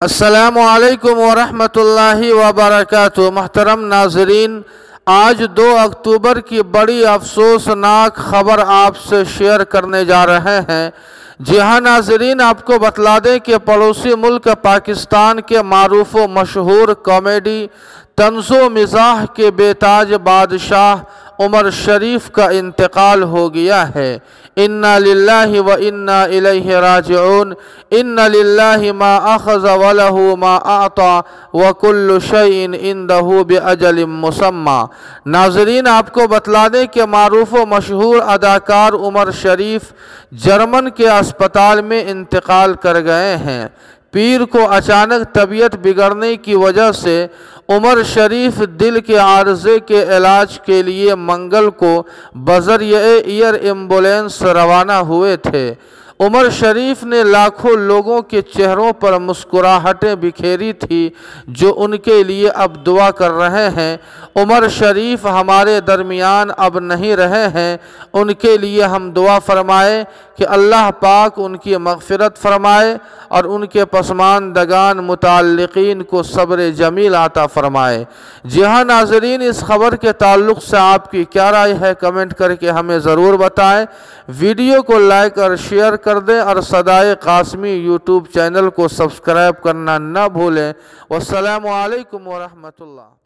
अस्सलामुअलैकुम वरहमतुल्लाहि वबरकातुहू। महतरम नाजरीन, आज 2 अक्टूबर की बड़ी अफसोसनाक खबर आपसे शेयर करने जा रहे हैं। जी हाँ नाजरीन, आपको बतला दें कि पड़ोसी मुल्क पाकिस्तान के मारूफ व मशहूर कॉमेडी तंज़ो मिज़ाह के बेताज बादशाह उमर शरीफ का इंतकाल हो गया है। इन्ना लिल्लाहि व इन्ना इलैहि राजिऊन। इन्ना लिल्लाहि मा अख़ज़ व लहू मा आता व कुल्लु शैइन इंदहू बिअजलिम मुसम्मा। नाज़रीन, आपको बतला दें कि मारूफ व मशहूर अदाकार उमर शरीफ जर्मन के अस्पताल में इंतकाल कर गए हैं। पीर को अचानक तबीयत बिगड़ने की वजह से उमर शरीफ दिल के आर्ज़े के इलाज के लिए मंगल को बज़रिए एयर एम्बुलेंस रवाना हुए थे। उमर शरीफ ने लाखों लोगों के चेहरों पर मुस्कुराहटें बिखेरी थी जो उनके लिए अब दुआ कर रहे हैं। उमर शरीफ हमारे दरमियान अब नहीं रहे हैं, उनके लिए हम दुआ फरमाएं कि अल्लाह पाक उनकी मग़फ़िरत फरमाए और उनके पसमानदगान मुताल्लिक़ीन को सब्र जमील आता फरमाए। जी हाँ नाज़रीन, इस खबर के ताल्लुक़ से आपकी क्या राय है कमेंट करके हमें ज़रूर बताएं। वीडियो को लाइक और शेयर कर दें और सदाए क़ासमी यूट्यूब चैनल को सब्सक्राइब करना न भूलें। वस्सलामु अलैकुम वरहमतुल्लाह।